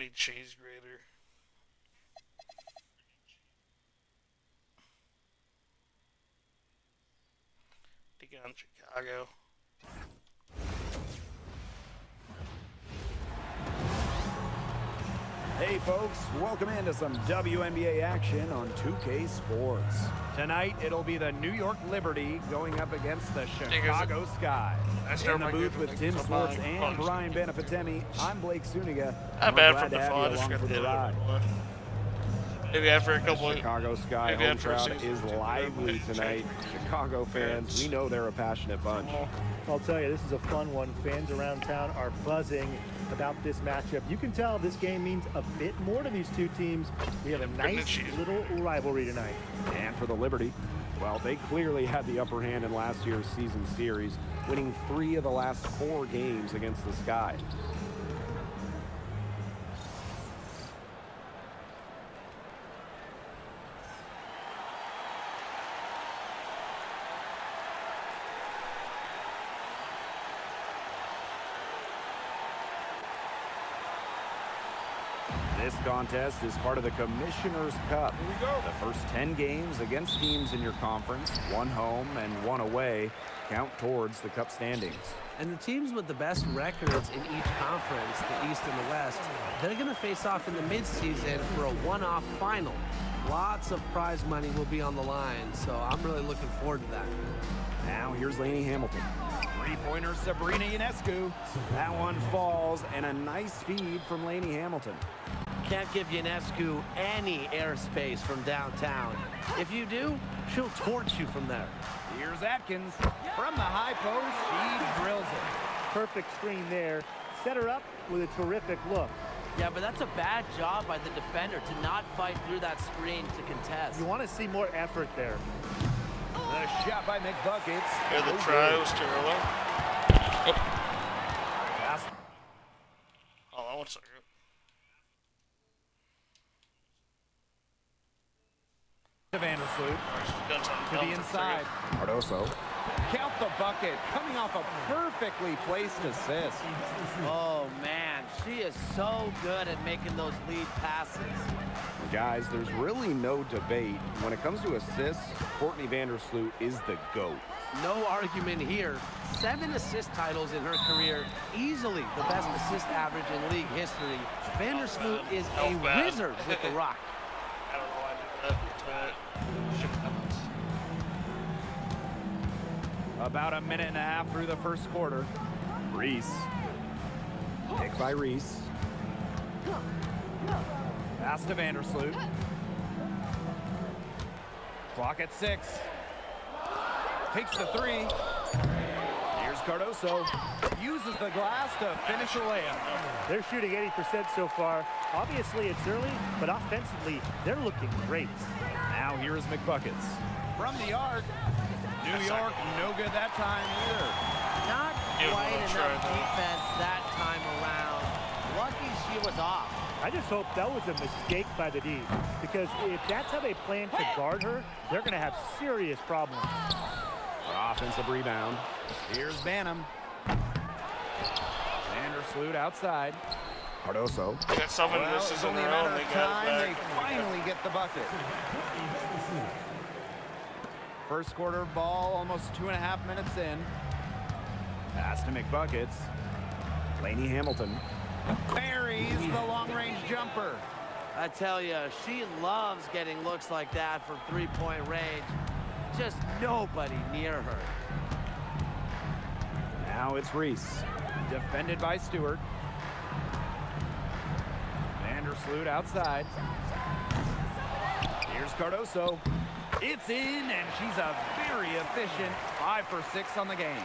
Brittany Cheesegrater. Again, Chicago. Hey folks, welcome into some WNBA action on 2K Sports. Tonight, it'll be the New York Liberty going up against the Chicago Sky. In the booth with Tim Swartz and Brian Benefitemi, I'm Blake Suniga. Not bad glad from the to have fall, you just along got for to the hit ride. it. Maybe after a couple The Chicago Sky home crowd is lively tonight. Chicago fans, we know they're a passionate bunch. I'll tell you, this is a fun one. Fans around town are buzzing about this matchup. You can tell this game means a bit more to these two teams. We have a nice little rivalry tonight. And for the Liberty, well, they clearly had the upper hand in last year's season series, winning 3 of the last 4 games against the Sky. This contest is part of the Commissioner's Cup. Here we go. The first 10 games against teams in your conference, 1 home and 1 away, count towards the Cup standings. And the teams with the best records in each conference, the East and the West, they're going to face off in the midseason for a one-off final. Lots of prize money will be on the line, so I'm really looking forward to that. Now here's Lainey Hamilton. 3-pointer Sabrina Ionescu. That one falls, and a nice feed from Lainey Hamilton. Can't give Ionescu any airspace from downtown. If you do, she'll torch you from there. Here's Atkins. From the high post, she drills it. Perfect screen there. Set her up with a terrific look. Yeah, but that's a bad job by the defender to not fight through that screen to contest. You want to see more effort there. The shot by McBuckets. Yeah, the try was terrible. Hold on 1 second. Vandersloot to the inside. Cardoso. Count the bucket. Coming off a perfectly placed assist. Oh, man. She is so good at making those lead passes. Guys, there's really no debate. When it comes to assists, Courtney Vandersloot is the GOAT. No argument here. 7 assist titles in her career. Easily the best assist average in league history. Vandersloot is a wizard with the rock. I don't know why I did that. About a minute and a half through the first quarter. Reese. Pick by Reese. Pass to Vandersloot. Clock at 6. Takes the 3. Here's Cardoso. Uses the glass to finish a layup. They're shooting 80% so far. Obviously, it's early, but offensively, they're looking great. Now here is McBuckets. From the arc. New York, no good that time either. Not quite enough defense that time around. Lucky she was off. I just hope that was a mistake by the D, because if that's how they plan to guard her, they're going to have serious problems. Offensive rebound. Here's Banham. Vandersloot outside. Cardoso. Got 7 misses in a row, and they got it back. They finally get the bucket. First quarter ball, almost 2.5 minutes in. Pass to McBuckets. Lainey Hamilton. Buries the long-range jumper. I tell you, she loves getting looks like that from three-point range. Just nobody near her. Now it's Reese. Defended by Stewart. Vandersloot outside. Here's Cardoso. It's in, and she's a very efficient 5 for 6 on the game.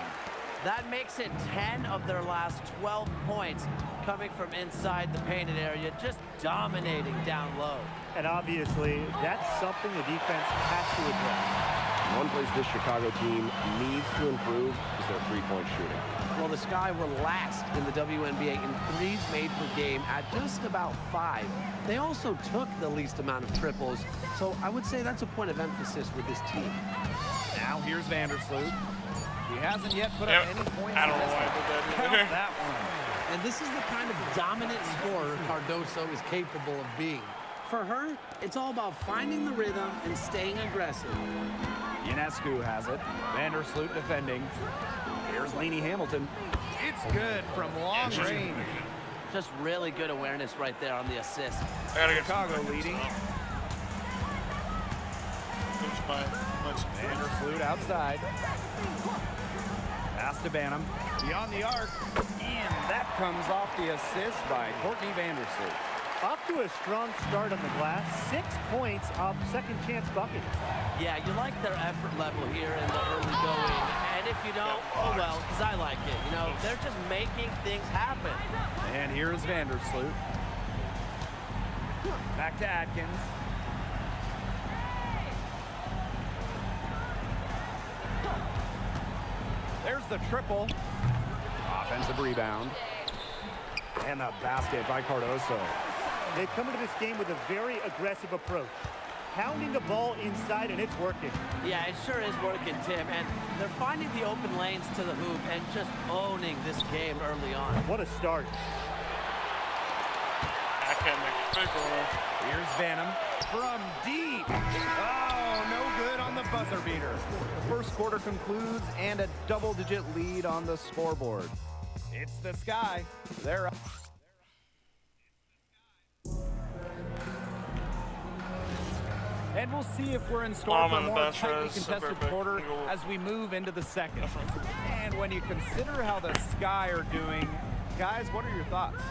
That makes it 10 of their last 12 points coming from inside the painted area, just dominating down low. And obviously, that's something the defense has to address. One place this Chicago team needs to improve is their three-point shooting. Well, the Sky were last in the WNBA in threes made per game at just about 5. They also took the least amount of triples, so I would say that's a point of emphasis with this team. Now here's Vandersloot. He hasn't yet put up any points. I don't know why I did that either. That one. And this is the kind of dominant scorer Cardoso is capable of being. For her, it's all about finding the rhythm and staying aggressive. Ionescu has it. Vandersloot defending. Here's Lainey Hamilton. It's good from long range. Just really good awareness right there on the assist. Chicago leading. Vandersloot outside. Pass to Banham. Beyond the arc. And that comes off the assist by Courtney Vandersloot. Off to a strong start on the glass. 6 points off second chance buckets. Yeah, you like their effort level here in the early going. And if you don't, oh well, because I like it. You know, they're just making things happen. And here's Vandersloot. Back to Atkins. There's the triple. Offensive rebound. And the basket by Cardoso. They've come into this game with a very aggressive approach. Pounding the ball inside, and it's working. Yeah, it sure is working, Tim. And they're finding the open lanes to the hoop and just owning this game early on. What a start. Here's Banham from deep. Oh, no good on the buzzer beater. The first quarter concludes and a double-digit lead on the scoreboard. It's the Sky. They're up. And we'll see if we're in store for a more tightly contested quarter as we move into the second. And when you consider how the Sky are doing, guys, what are your thoughts?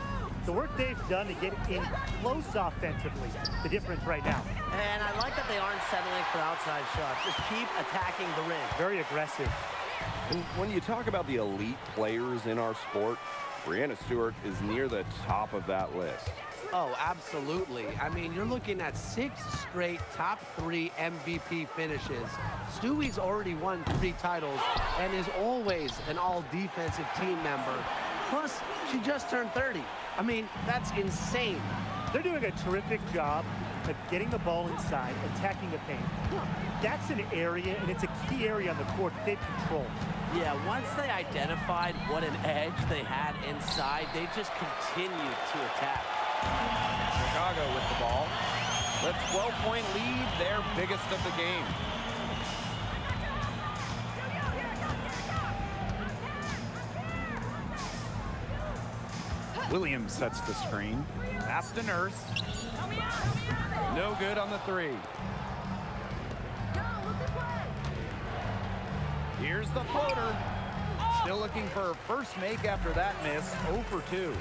The work they've done to get in close offensively, the difference right now. And I like that they aren't settling for outside shots. Just keep attacking the rim. Very aggressive. And when you talk about the elite players in our sport, Breanna Stewart is near the top of that list. Oh, absolutely. I mean, you're looking at 6 straight top 3 MVP finishes. Stewie's already won 3 titles and is always an all-defensive team member. Plus, she just turned 30. I mean, that's insane. They're doing a terrific job of getting the ball inside, attacking the paint. That's an area, and it's a key area on the court that they've controlled. Yeah, once they identified what an edge they had inside, they just continued to attack. Chicago with the ball. The 12-point lead, their biggest of the game. Williams sets the screen. Pass to Nurse. No good on the 3. Here's the floater. Still looking for her first make after that miss. 0 for 2.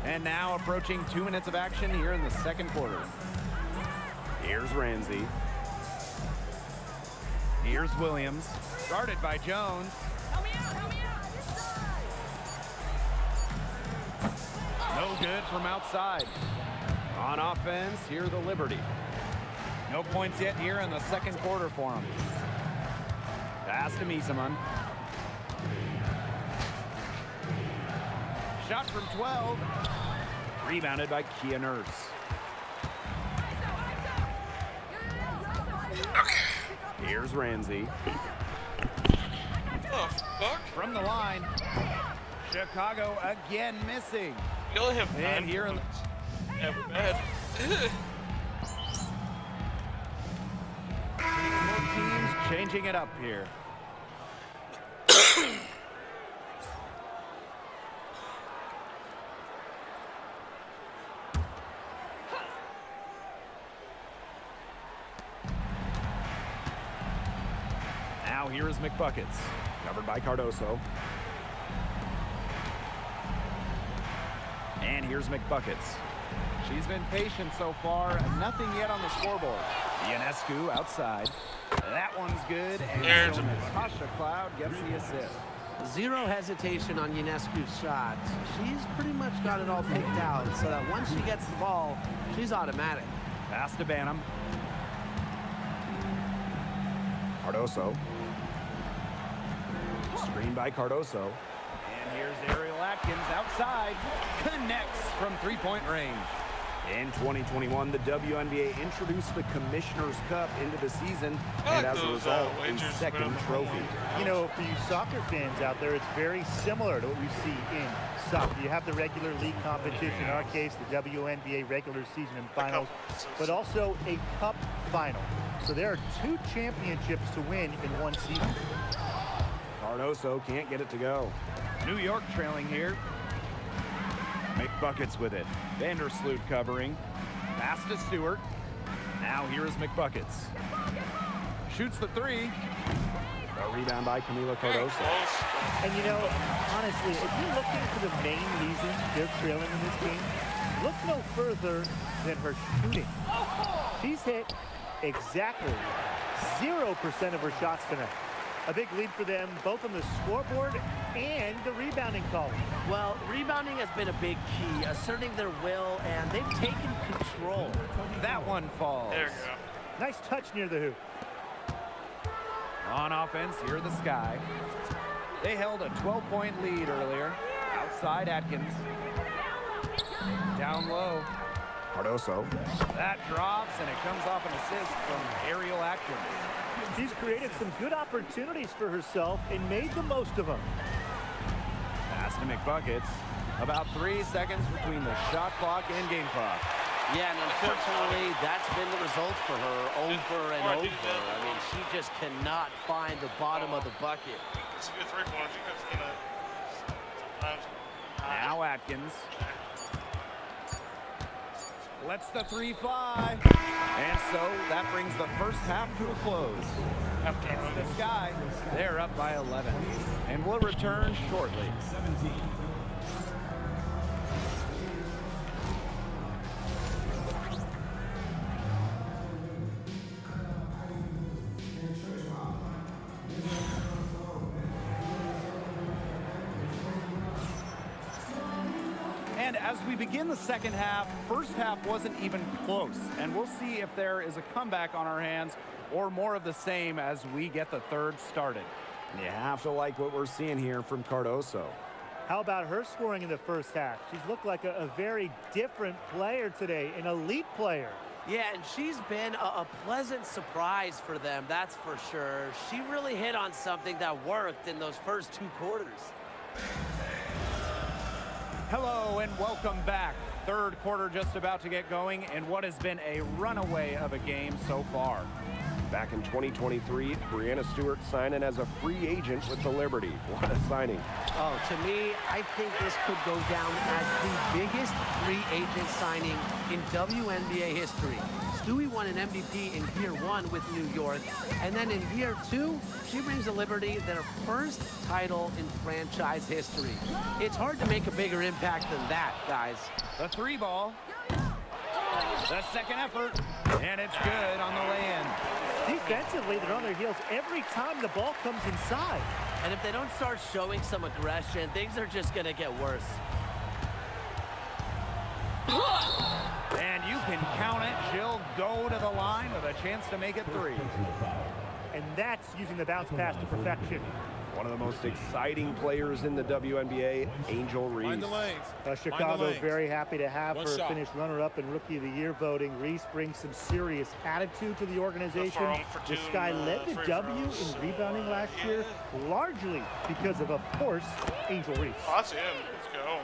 And now approaching 2 minutes of action here in the second quarter. Here's Ramsey. Here's Williams. Guarded by Jones. No good from outside. On offense, here the Liberty. No points yet here in the second quarter for them. Pass to Miesemann. Shot from 12. Rebounded by Kia Nurse. Here's Ramsey. Oh, fuck. From the line. Chicago again missing. You only have 9 And here in the... Yeah, bad. Both teams changing it up here. Now here is McBuckets, covered by Cardoso. And here's McBuckets. She's been patient so far, nothing yet on the scoreboard. Ionescu outside. That one's good, and so Natasha Cloud gets the assist. 0 hesitation on Ionescu's shot. She's pretty much got it all picked out, so that once she gets the ball, she's automatic. Pass to Banham. Cardoso. Screen by Cardoso. And here's Ariel Atkins outside. Connects from 3-point range. In 2021, the WNBA introduced the Commissioner's Cup into the season, and as a result, a second trophy. You know, for you soccer fans out there, it's very similar to what we see in soccer. You have the regular league competition, in our case, the WNBA regular season and finals, but also a cup final. So there are 2 championships to win in one season. Cardoso can't get it to go. New York trailing here. McBuckets with it. Vandersloot covering. Pass to Stewart. Now here is McBuckets. Shoots the 3. A rebound by Camila Cardoso. And you know, honestly, if you're looking for the main reason they're trailing in this game, look no further than her shooting. She's hit exactly 0% of her shots tonight. A big lead for them, both on the scoreboard and the rebounding column. Well, rebounding has been a big key, asserting their will, and they've taken control. That one falls. There you go. Nice touch near the hoop. On offense, here are the Sky. They held a 12-point lead earlier. Outside Atkins. Down low. Cardoso. That drops, and it comes off an assist from Ariel Atkins. She's created some good opportunities for herself and made the most of them. Pass to McBuckets. About 3 seconds between the shot clock and game clock. Yeah, and unfortunately, that's been the result for her over and over. I mean, she just cannot find the bottom of the bucket. It's a good 3-pointer. You can see that sometimes. Now Atkins. Lets the 3 fly. And so that brings the first half to a close. It's the Sky. They're up by 11. And we'll return shortly. And as we begin the second half, first half wasn't even close. And we'll see if there is a comeback on our hands or more of the same as we get the third started. And you have to like what we're seeing here from Cardoso. How about her scoring in the first half? She's looked like a very different player today, an elite player. Yeah, and she's been a pleasant surprise for them, that's for sure. She really hit on something that worked in those first 2 quarters. Hello and welcome back. Third quarter just about to get going in what has been a runaway of a game so far. Back in 2023, Brianna Stewart signing as a free agent with the Liberty. What a signing. Oh, to me, I think this could go down as the biggest free agent signing in WNBA history. Stewie won an MVP in year 1 with New York, and then in year 2, she brings the Liberty their first title in franchise history. It's hard to make a bigger impact than that, guys. The 3 ball. The second effort. And it's good on the lay-in. Defensively, they're on their heels every time the ball comes inside. And if they don't start showing some aggression, things are just going to get worse. And you can count it. She'll go to the line with a chance to make it 3. And that's using the bounce pass to perfection. One of the most exciting players in the WNBA, Angel Reese. Chicago very happy to have her finish runner-up in Rookie of the Year voting. Reese brings some serious attitude to the organization. The Sky led the W in rebounding last year, largely because of course, Angel Reese. Oh, that's him. Let's go.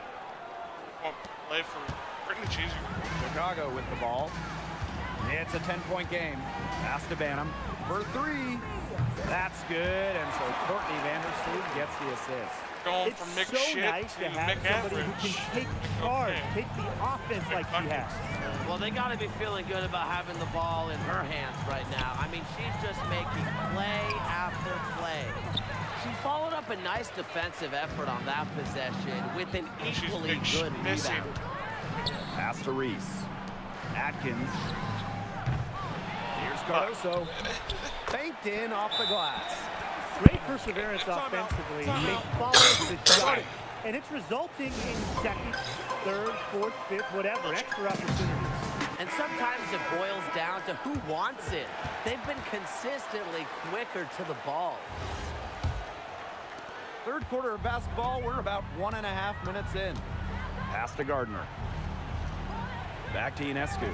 Come on, play for Brittany Cheesegrater. Chicago with the ball. It's a 10-point game. Pass to Banham for 3. That's good, and so Courtney Vandersloot gets the assist. Going It's from Mick so shit nice to to have Mick somebody average. who can take charge, take the offense like she has. Well, they got to be feeling good about having the ball in her hands right now. I mean, she's just making play after play. She followed up a nice defensive effort on that possession with an equally good rebound. Pass to Reese. Atkins. Here's Cardoso. Faked in off the glass. Great perseverance offensively. They followed the shot. And it's resulting in second, third, fourth, fifth, whatever, extra opportunities. And sometimes it boils down to who wants it. They've been consistently quicker to the ball. Third quarter of basketball, we're about 1.5 minutes in. Pass to Gardner. Back to Ionescu.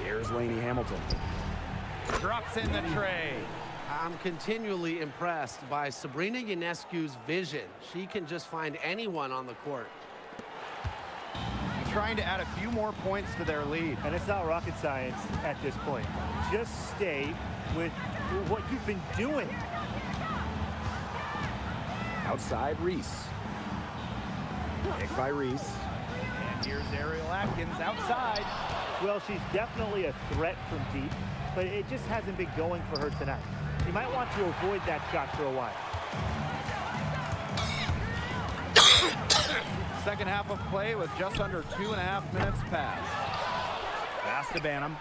Here's Lainey Hamilton. Drops in the tray. I'm continually impressed by Sabrina Ionescu's vision. She can just find anyone on the court. Trying to add a few more points to their lead. And it's not rocket science at this point. Just stay with what you've been doing. Outside Reese. Picked by Reese. And here's Ariel Atkins outside. Well, she's definitely a threat from deep, but it just hasn't been going for her tonight. You might want to avoid that shot for a while. Second half of play with just under 2.5 minutes passed. Pass to Banham.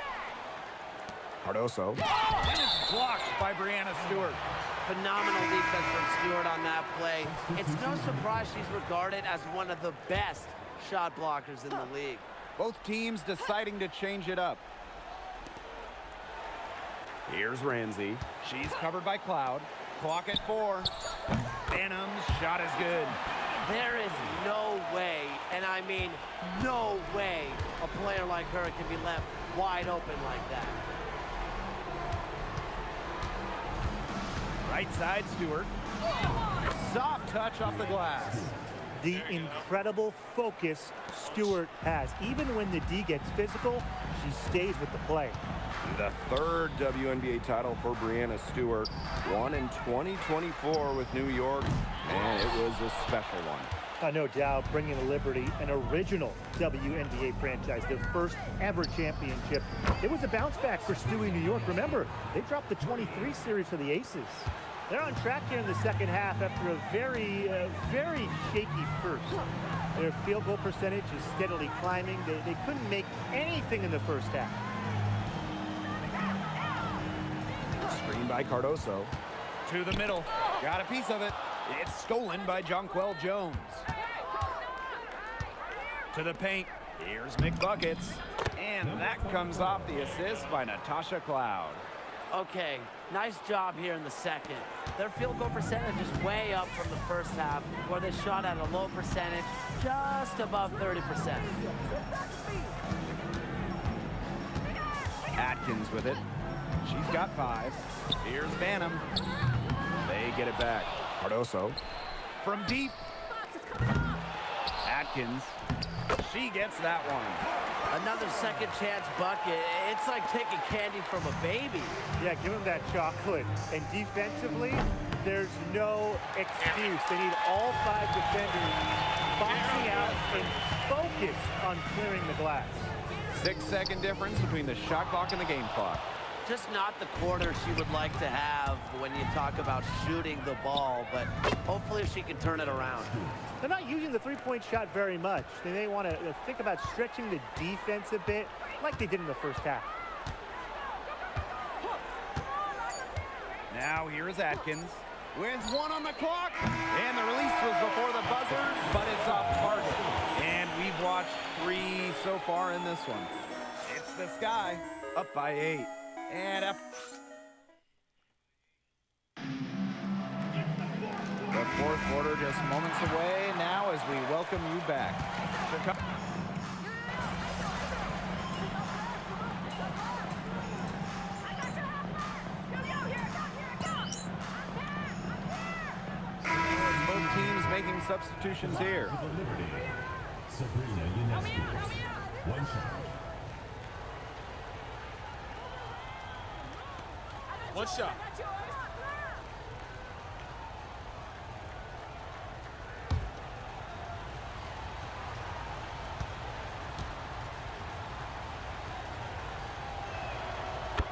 Cardoso. And it's blocked by Brianna Stewart. Phenomenal defense from Stewart on that play. It's no surprise she's regarded as one of the best shot blockers in the league. Both teams deciding to change it up. Here's Ramsey. She's covered by Cloud. Clock at 4. Banham's shot is good. There is no way, and I mean no way, a player like her can be left wide open like that. Right side, Stewart. Soft touch off the glass. The incredible focus Stewart has. Even when the D gets physical, she stays with the play. The third WNBA title for Brianna Stewart, won in 2024 with New York, and it was a special one. No doubt, bringing the Liberty an original WNBA franchise, their first ever championship. It was a bounce back for Stewie New York. Remember, they dropped the 23 series for the Aces. They're on track here in the second half after a very shaky first. Their field goal percentage is steadily climbing. They couldn't make anything in the first half. Screen by Cardoso. To the middle. Got a piece of it. It's stolen by Jonquel Jones. To the paint. Here's McBuckets. And that comes off the assist by Natasha Cloud. Okay, nice job here in the second. Their field goal percentage is way up from the first half, where they shot at a low percentage, just above 30%. Atkins with it. She's got 5. Here's Banham. They get it back. Cardoso. From deep. Atkins. She gets that one. Another second chance bucket. It's like taking candy from a baby. Yeah, give them that chocolate. And defensively, there's no excuse. They need all 5 defenders boxing out and focused on clearing the glass. 6-second difference between the shot clock and the game clock. Just not the quarter she would like to have when you talk about shooting the ball, but hopefully she can turn it around. They're not using the three-point shot very much. They may want to think about stretching the defense a bit, like they did in the first half. Now here is Atkins with 1 on the clock. And the release was before the buzzer, but it's off target. And we've watched 3 so far in this one. It's the Sky, up by 8. And up. The fourth quarter just moments away now as we welcome you back. Chicago. Both teams making substitutions here. Sabrina Ionescu, 1 shot. One shot.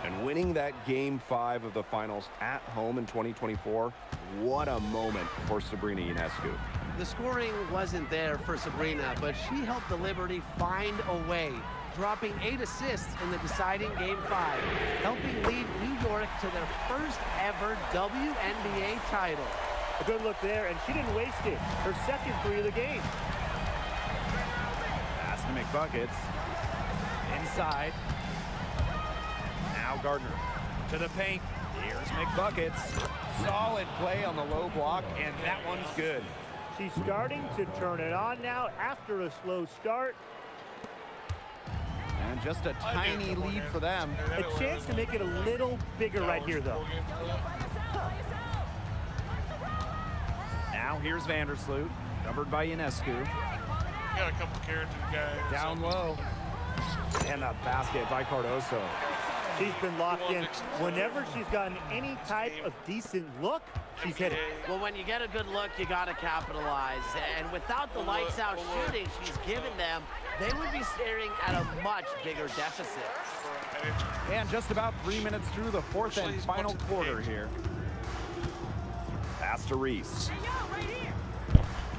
And winning that Game 5 of the finals at home in 2024, what a moment for Sabrina Ionescu. The scoring wasn't there for Sabrina, but she helped the Liberty find a way, dropping 8 assists in the deciding Game 5, helping lead New York to their first ever WNBA title. A good look there, and she didn't waste it. Her second 3 of the game. Pass to McBuckets. Inside. Now Gardner. To the paint. Here's McBuckets. Solid play on the low block, and that one's good. She's starting to turn it on now after a slow start. And just a tiny lead for them. A chance to make it a little bigger right here, though. Now here's Vandersloot, covered by Ionescu. Got a couple carrots guys. Down low. And a basket by Cardoso. She's been locked in. Whenever she's gotten any type of decent look, she's hit it. Well, when you get a good look, you got to capitalize. And without the lights out shooting she's given them, they would be staring at a much bigger deficit. And just about 3 minutes through the fourth and final quarter here. Pass to Reese.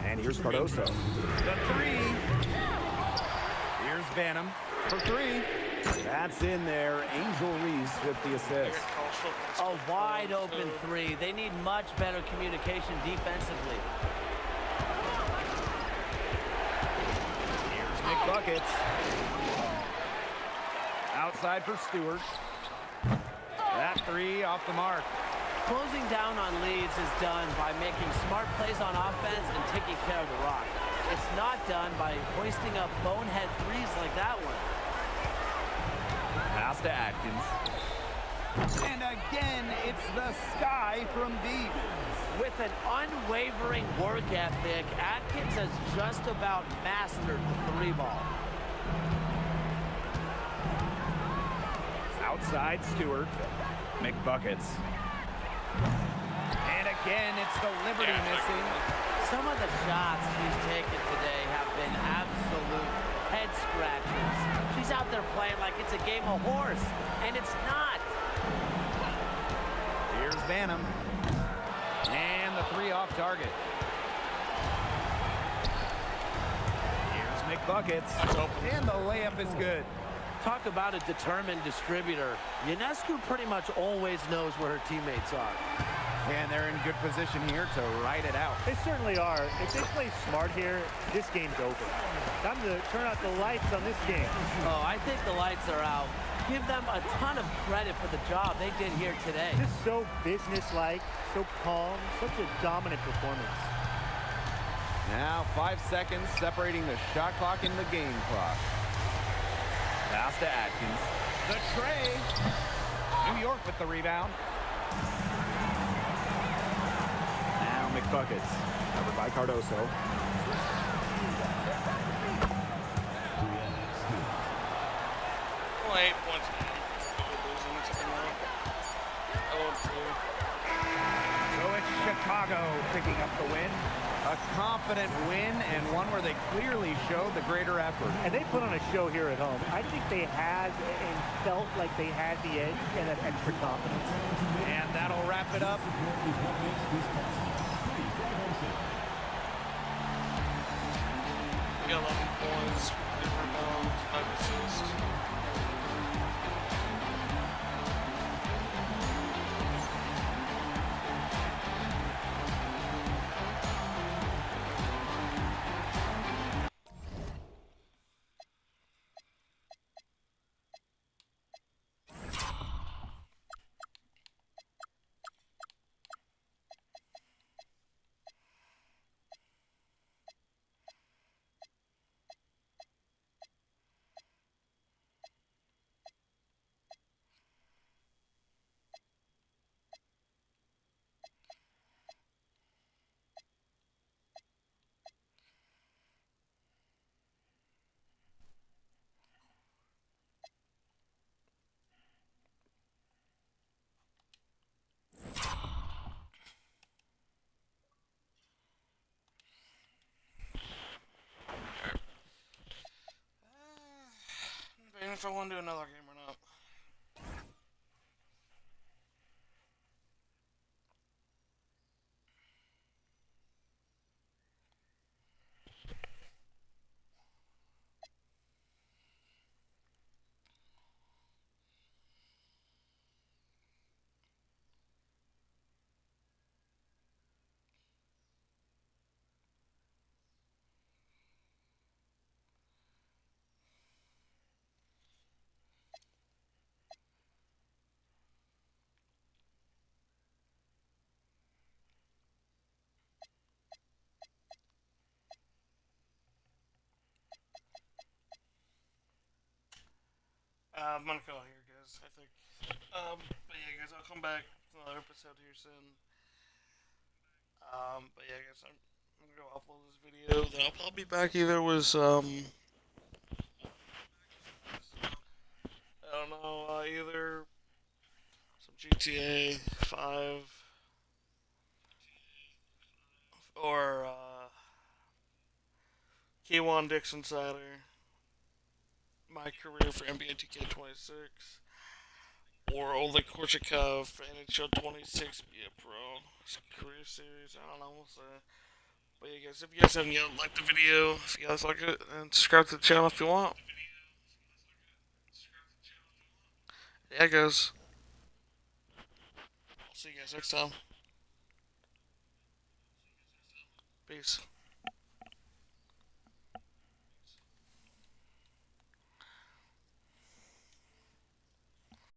And here's Cardoso. The three. Here's Banham for three. That's in there. Angel Reese with the assist. A wide open three. They need much better communication defensively. Here's McBuckets. Outside for Stewart. That three off the mark. Closing down on leads is done by making smart plays on offense and taking care of the rock. It's not done by hoisting up bonehead threes like that one. Pass to Atkins. And again, it's the sky from deep. With an unwavering work ethic, Atkins has just about mastered the three ball. Outside Stewart. McBuckets. And again, it's the Liberty missing. Some of the shots she's taken today have been absolute head scratchers. She's out there playing like it's a game of horse, and it's not. Here's Banham. And the three off target. Here's McBuckets. And the layup is good. Talk about a determined distributor. Ionescu pretty much always knows where her teammates are. And they're in good position here to ride it out. They certainly are. If they play smart here, this game's over. Time to turn out the lights on this game. Oh, I think the lights are out. Give them a ton of credit for the job they did here today. Just so businesslike, so calm, such a dominant performance. Now 5 seconds separating the shot clock and the game clock. Pass to Atkins. The tray. New York with the rebound. Now McBuckets. Covered by Cardoso. Well, 8 points. So it's Chicago picking up the win. A confident win and one where they clearly showed the greater effort. And they put on a show here at home. I think they had and felt like they had the edge and that extra confidence. And that'll wrap it up. We got 11 points, 8 rebounds, 5 assists. If I want to do another game or not. I'm gonna call here, guys. I think. But yeah, guys, I'll come back with another episode here soon. But yeah, guys, I'm gonna go upload this video. Then I'll probably be back either with I don't know, either some GTA 5 or K1 Dix Insider, my career for NBA 2K26, or Oleg Korchakov for NHL 26 be a pro. It's a career series, I don't know, we'll see. But yeah, guys, if you guys haven't yet liked the video, if you guys like it, and subscribe to the channel if you want. Yeah, guys. I'll see you guys next time. Peace.